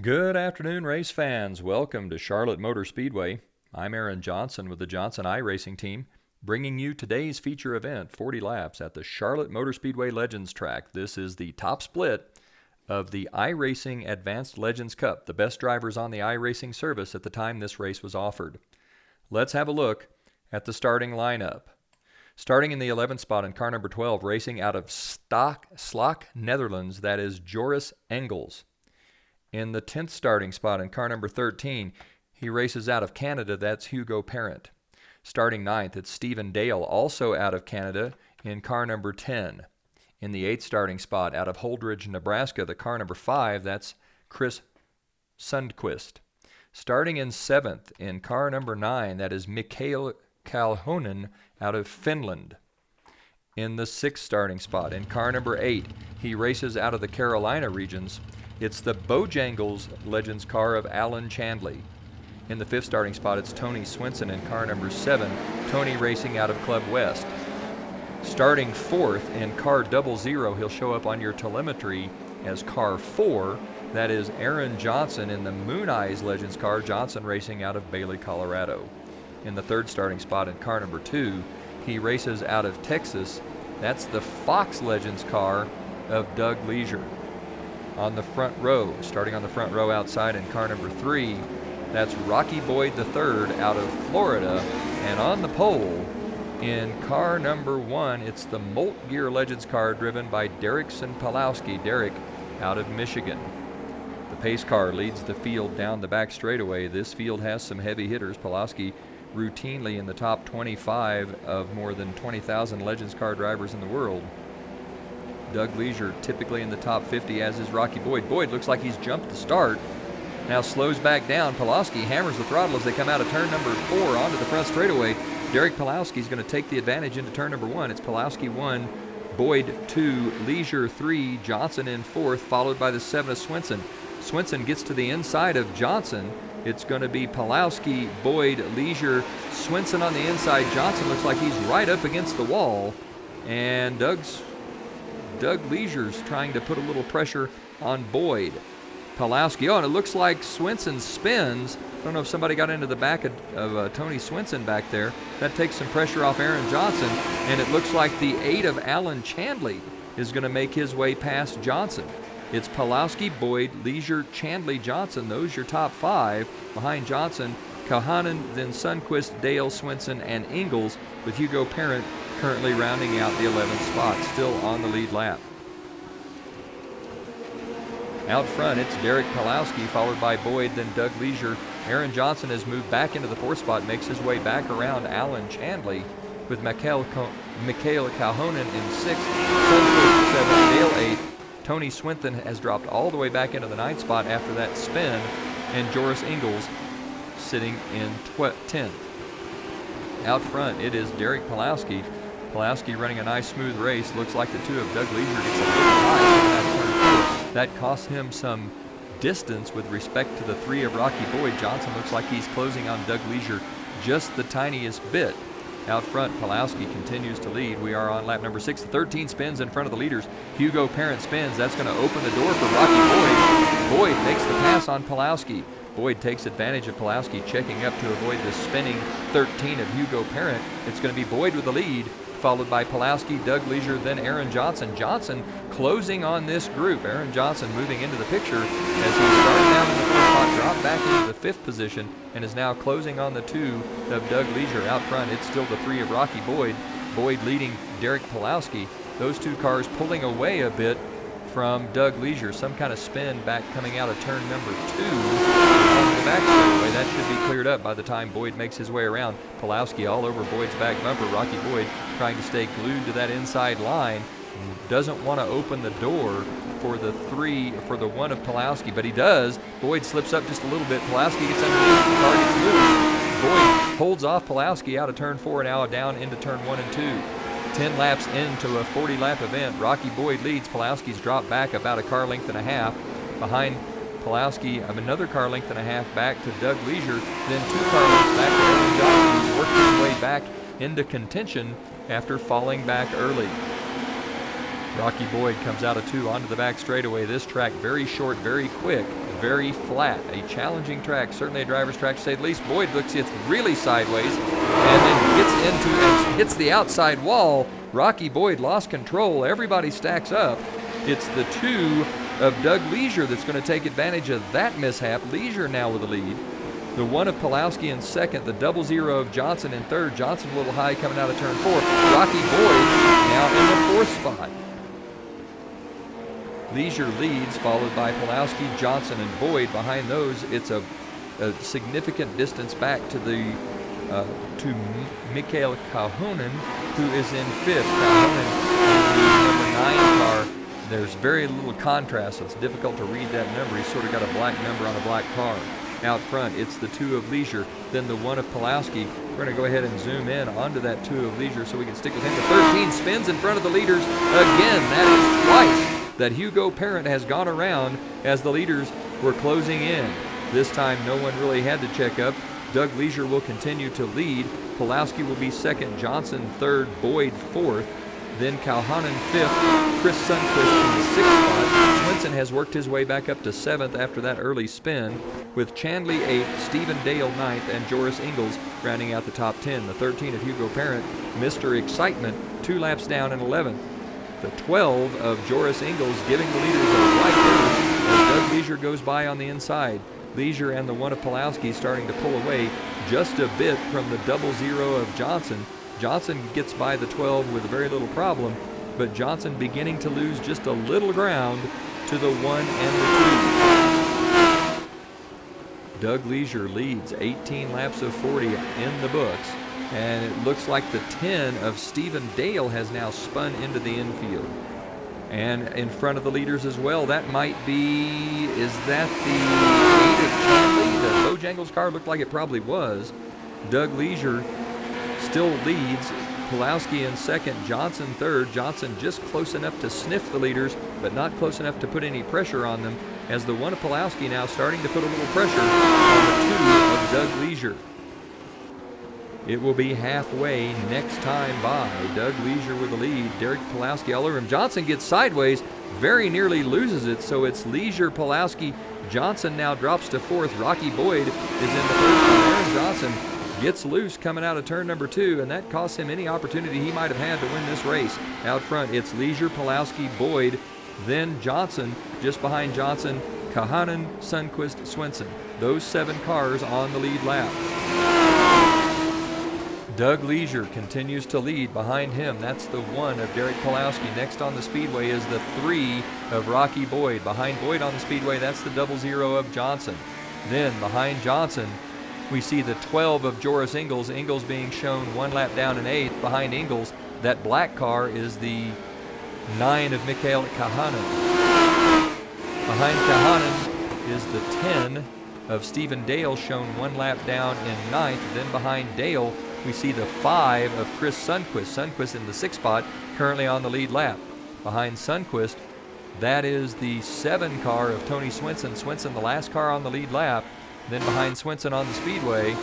Good afternoon, race fans. Welcome to Charlotte Motor Speedway. I'm Aaron Johnson with the Johnson iRacing team, bringing you today's feature event, 40 laps at the Charlotte Motor Speedway Legends track. This is the top split of the iRacing Advanced Legends Cup, the best drivers on the iRacing service at the time this race was offered. Let's have a look at the starting lineup. Starting in the 11th spot in car number 12, racing out of Slok, Netherlands, that is Joris Engels. In the 10th starting spot in car number 13, he races out of Canada, that's Hugo Parent. Starting 9th, it's Stephen Dale, also out of Canada, in car number 10. In the 8th starting spot, out of Holdridge, Nebraska, the car number 5, that's Chris Sundquist. Starting in 7th, in car number 9, that is Mikael Kalhonen out of Finland. In the 6th starting spot, in car number 8, he races out of the Carolina regions. It's the Bojangles Legends car of Alan Chandley. In the 5th starting spot, it's Tony Swinson in car number 7, Tony racing out of Club West. Starting 4th in car 00, he'll show up on your telemetry as car 4. That is Aaron Johnson in the Moon Eyes Legends car, Johnson racing out of Bailey, Colorado. In the 3rd starting spot in car number 2, he races out of Texas. That's the Fox Legends car of Doug Leasure. On the front row, starting on the front row outside in car number 3, that's Rocky Boyd III out of Florida. And on the pole in car number 1, it's the Molt Gear Legends car driven by Derekson Pawloski, Derek out of Michigan. The pace car leads the field down the back straightaway. This field has some heavy hitters. Pawloski routinely in the top 25 of more than 20,000 Legends car drivers in the world. Doug Leasure typically in the top 50, as is Rocky Boyd. Boyd looks like he's jumped the start. Now slows back down. Pawloski hammers the throttle as they come out of turn number 4 onto the front straightaway. Derek Pawloski is going to take the advantage into turn number 1. It's Pawloski 1, Boyd 2, Leasure 3, Johnson in 4th, followed by the 7 of Swinson. Swinson gets to the inside of Johnson. It's going to be Pawloski, Boyd, Leasure, Swinson on the inside. Johnson looks like he's right up against the wall. And Doug Leasure's trying to put a little pressure on Boyd. Pawloski, and it looks like Swinson spins. I don't know if somebody got into the back of Tony Swinson back there. That takes some pressure off Aaron Johnson, and it looks like the 8 of Alan Chandley is going to make his way past Johnson. It's Pawloski, Boyd, Leasure, Chandley, Johnson. Those your top 5. Behind Johnson, Kalhanen, then Sundquist, Dale, Swinson, and Engels, with Hugo Parent currently rounding out the 11th spot, still on the lead lap. Out front, it's Derek Pawloski, followed by Boyd, then Doug Leasure. Aaron Johnson has moved back into the 4th spot, makes his way back around Alan Chandley, with Mikael Kalhonen in 6th, Sundquist 7th, Dale 8th. Tony Swinson has dropped all the way back into the 9th spot after that spin, and Joris Engels sitting in 10th. Out front, it is Derek Pawloski. Pawloski running a nice smooth race. Looks like the 2 of Doug Leasure gets a little high. That costs him some distance with respect to the 3 of Rocky Boyd. Johnson looks like he's closing on Doug Leasure just the tiniest bit. Out front, Pawloski continues to lead. We are on lap number 6. 13 spins in front of the leaders. Hugo Parent spins. That's going to open the door for Rocky Boyd. Boyd makes the pass on Pawloski. Boyd takes advantage of Pawloski checking up to avoid the spinning 13 of Hugo Parent. It's going to be Boyd with the lead, followed by Pawloski, Doug Leasure, then Aaron Johnson. Johnson closing on this group. Aaron Johnson moving into the picture as he started down in the 4th spot, dropped back into the 5th position, and is now closing on the 2 of Doug Leasure. Out front, it's still the 3 of Rocky Boyd. Boyd leading Derek Pawloski. Those 2 cars pulling away a bit from Doug Leasure. Some kind of spin back coming out of turn number 2 on the back straightaway. That should be cleared up by the time Boyd makes his way around. Pawloski all over Boyd's back bumper. Rocky Boyd trying to stay glued to that inside line. Doesn't want to open the door for the 1 of Pawloski, but he does. Boyd slips up just a little bit. Pawloski gets underneath. The car gets loose. Boyd holds off Pawloski out of turn 4, now down into turn 1 and 2. 10 laps into a 40-lap event. Rocky Boyd leads. Pawloski's dropped back about a car length and a half. Behind Pawloski of another car length and a half back to Doug Leasure, then 2 car lengths back to Aaron Johnson, who's working his way back into contention after falling back early. Rocky Boyd comes out of 2 onto the back straightaway. This track very short, very quick. very flat, a challenging track, certainly a driver's track to say the least. Boyd looks it's really sideways and then gets into and hits the outside wall. Rocky Boyd lost control. Everybody stacks up. It's the 2 of Doug Leasure that's going to take advantage of that mishap. Leasure now with the lead. The 1 of Pawloski in second. The 00 of Johnson in third. Johnson a little high coming out of turn 4. Rocky Boyd now in the 4th spot. Leasure leads, followed by Pawloski, Johnson, and Boyd. Behind those, it's a significant distance back to the to Mikhail Calhoun, who is in 5th. Calhoun in the number 9 car. There's very little contrast, so it's difficult to read that number. He's sort of got a black number on a black car. Out front, it's the 2 of Leasure, then the 1 of Pawloski. We're going to go ahead and zoom in onto that 2 of Leasure so we can stick with him. The 13 spins in front of the leaders again. That is twice that Hugo Parent has gone around as the leaders were closing in. This time, no one really had to check up. Doug Leasure will continue to lead. Pawloski will be second, Johnson third, Boyd fourth. Then Calhoun 5th, Chris Sundquist in the 6th spot. Swinson has worked his way back up to 7th after that early spin, with Chandley 8th, Stephen Dale 9th, and Joris Ingles rounding out the top 10. The 13 of Hugo Parent, Mr. Excitement, 2 laps down in 11th. The 12 of Joris Ingles giving the leaders a right berth as Doug Leasure goes by on the inside. Leasure and the 1 of Pawloski starting to pull away just a bit from the 00 of Johnson. Johnson gets by the 12 with very little problem, but Johnson beginning to lose just a little ground to the 1 and the 2. Doug Leasure leads 18 laps of 40 in the books, and it looks like the 10 of Stephen Dale has now spun into the infield. And in front of the leaders as well, that might be, is that the 8 of Chandley? The Bojangles car looked like it probably was. Doug Leasure still leads. Pawloski in second, Johnson third. Johnson just close enough to sniff the leaders, but not close enough to put any pressure on them, as the 1 of Pawloski now starting to put a little pressure on the 2 of Doug Leasure. It will be halfway next time by. Doug Leasure with the lead. Derek Pawloski all over him. Johnson gets sideways, very nearly loses it, so it's Leasure, Pawloski. Johnson now drops to 4th. Rocky Boyd is in the 3rd spot. Aaron Johnson gets loose coming out of turn number 2, and that costs him any opportunity he might have had to win this race. Out front, it's Leasure, Pawloski, Boyd, then Johnson. Just behind Johnson, Kahanen, Sundquist, Swinson. Those 7 cars on the lead lap. Doug Leasure continues to lead. Behind him, that's the 1 of Derek Pawloski. Next on the speedway is the 3 of Rocky Boyd. Behind Boyd on the speedway, that's the 00 of Johnson. Then behind Johnson, we see the 12 of Joris Ingles. Ingles being shown 1 lap down in 8th. Behind Ingles, that black car is the 9 of Mikhail Kahanen. Behind Kahanen is the 10 of Stephen Dale, shown 1 lap down in 9th. Then behind Dale, we see the 5 of Chris Sundquist. Sundquist in the 6th spot, currently on the lead lap. Behind Sundquist, that is the 7 car of Tony Swinson. Swinson, the last car on the lead lap. Then behind Swinson on the speedway,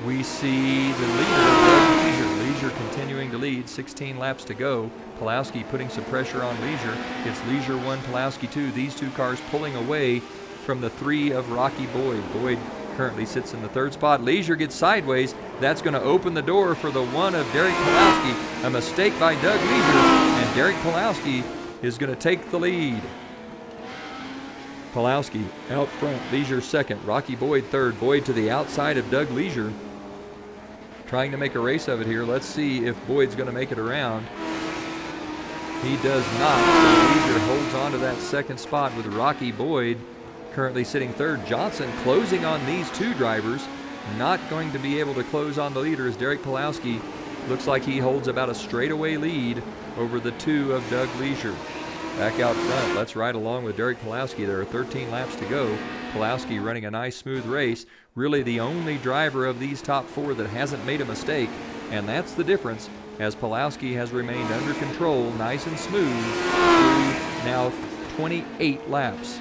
we see the leader, Leasure. Leasure continuing to lead, 16 laps to go. Pawloski putting some pressure on Leasure. It's Leasure 1, Pawloski 2. These 2 cars pulling away from the 3 of Rocky Boyd. Boyd currently sits in the 3rd spot. Leasure gets sideways. That's going to open the door for the 1 of Derek Pawloski. A mistake by Doug Leasure, and Derek Pawloski is going to take the lead. Pawloski out front, Leasure second, Rocky Boyd third. Boyd to the outside of Doug Leasure, trying to make a race of it here. Let's see if Boyd's going to make it around. He does not, so Leasure holds on to that 2nd spot with Rocky Boyd currently sitting 3rd. Johnson closing on these 2 drivers, not going to be able to close on the leader as Derek Pawloski looks like he holds about a straightaway lead over the 2 of Doug Leasure. Back out front, let's ride along with Derek Pawloski. There are 13 laps to go. Pawloski running a nice smooth race. Really the only driver of these top 4 that hasn't made a mistake, and that's the difference, as Pawloski has remained under control, nice and smooth, through now 28 laps.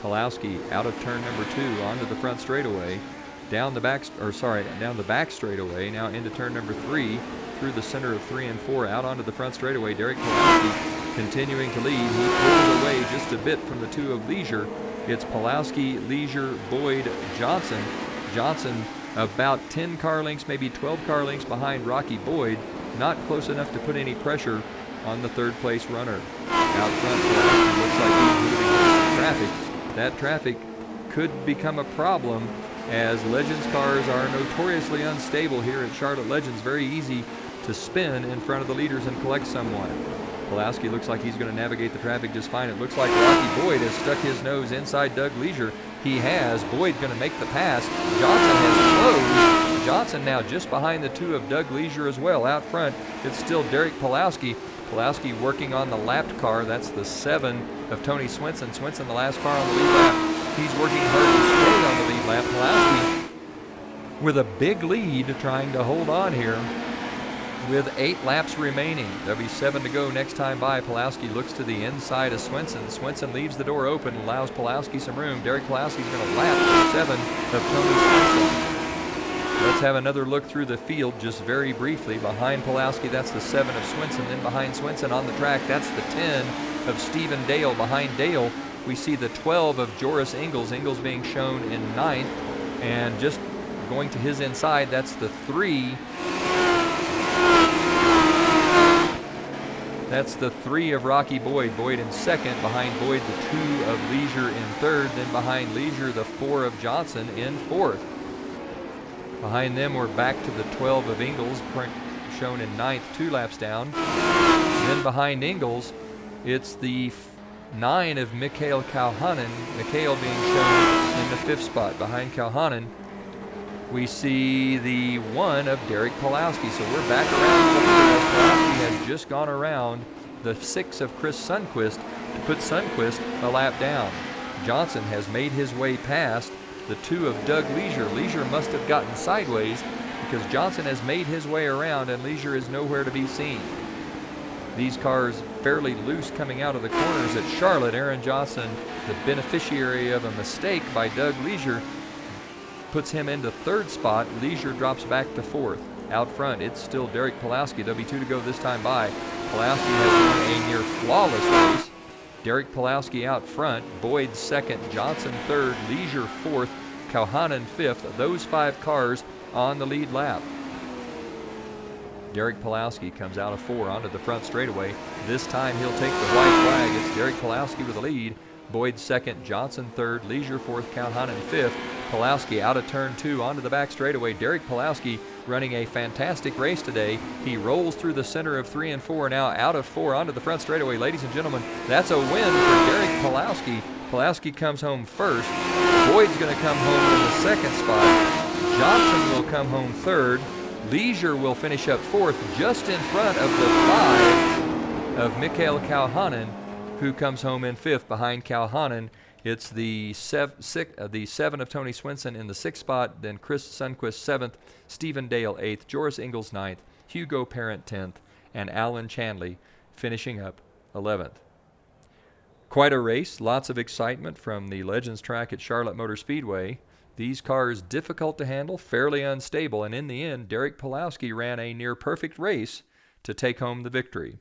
Pawloski out of turn number 2 onto the front straightaway, down the back straightaway, now into turn number 3, through the center of 3 and 4, out onto the front straightaway. Derek Pawloski continuing to lead. He pulls away just a bit from the two of Leasure. It's Pawloski, Leasure, Boyd, Johnson. Johnson about 10 car lengths, maybe 12 car lengths behind Rocky Boyd. Not close enough to put any pressure on the third place runner. Out front, Pawloski looks like he's moving into traffic. That traffic could become a problem as Legends cars are notoriously unstable here at Charlotte Legends. Very easy to spin in front of the leaders and collect someone. Pawloski looks like he's going to navigate the traffic just fine. It looks like Rocky Boyd has stuck his nose inside Doug Leasure. He has. Boyd going to make the pass. Johnson has closed. Johnson now just behind the two of Doug Leasure as well. Out front, it's still Derek Pawloski. Pawloski working on the lapped car. That's the 7 of Tony Swinson. Swinson the last car on the lead lap. He's working hard to stay on the lead lap. Pawloski with a big lead trying to hold on here with 8 laps remaining. There'll be 7 to go next time by. Pawloski looks to the inside of Swinson. Swinson leaves the door open, allows Pawloski some room. Derek Pawloski's going to lap the 7 of Tony Swinson. Let's have another look through the field just very briefly. Behind Pawloski, that's the 7 of Swinson. Then behind Swinson on the track, that's the 10 of Stephen Dale. Behind Dale, we see the 12 of Joris Ingles. Ingles being shown in 9th. And just going to his inside, that's the 3. That's the 3 of Rocky Boyd. Boyd in 2nd. Behind Boyd, the 2 of Leasure in 3rd. Then behind Leasure, the 4 of Johnson in 4th. Behind them, we're back to the 12 of Ingles, shown in 9th, 2 laps down. Then behind Ingles, it's the 9 of Mikhail Kauhanen. Mikhail being shown in the 5th spot. Behind Kauhanen, we see the 1 of Derek Pawloski. So we're back around the leader as Pawloski has just gone around the 6 of Chris Sundquist to put Sundquist a lap down. Johnson has made his way past the 2 of Doug Leasure. Leasure must have gotten sideways because Johnson has made his way around and Leasure is nowhere to be seen. These cars fairly loose coming out of the corners at Charlotte. Aaron Johnson, the beneficiary of a mistake by Doug Leasure, puts him into 3rd spot. Leasure drops back to 4th. Out front, it's still Derek Pawloski. There'll be 2 to go this time by. Pawloski has won a near flawless race. Derek Pawloski out front, Boyd 2nd, Johnson 3rd, Leasure 4th, Kauhanen 5th. Those 5 cars on the lead lap. Derek Pawloski comes out of 4 onto the front straightaway. This time he'll take the white flag. It's Derek Pawloski with the lead. Boyd 2nd, Johnson 3rd, Leasure 4th, Kauhanen 5th. Pawloski out of turn 2 onto the back straightaway. Derek Pawloski running a fantastic race today. He rolls through the center of 3 and 4, now out of 4 onto the front straightaway. Ladies and gentlemen, that's a win for Derek Pawloski. Pawloski comes home first. Boyd's going to come home in the 2nd spot. Johnson will come home 3rd. Leasure will finish up 4th, just in front of the 5 of Mikhail Kauhanen, who comes home in 5th. Behind Kauhanen, it's the 7 of Tony Swinson in the 6th spot, then Chris Sundquist 7th, Stephen Dale 8th, Joris Ingles 9th, Hugo Parent 10th, and Alan Chanley finishing up 11th. Quite a race, lots of excitement from the Legends track at Charlotte Motor Speedway. These cars difficult to handle, fairly unstable, and in the end, Derek Pawloski ran a near-perfect race to take home the victory.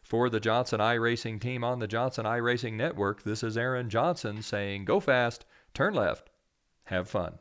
For the Johnson iRacing team on the Johnson iRacing Network, this is Aaron Johnson saying, go fast, turn left, have fun.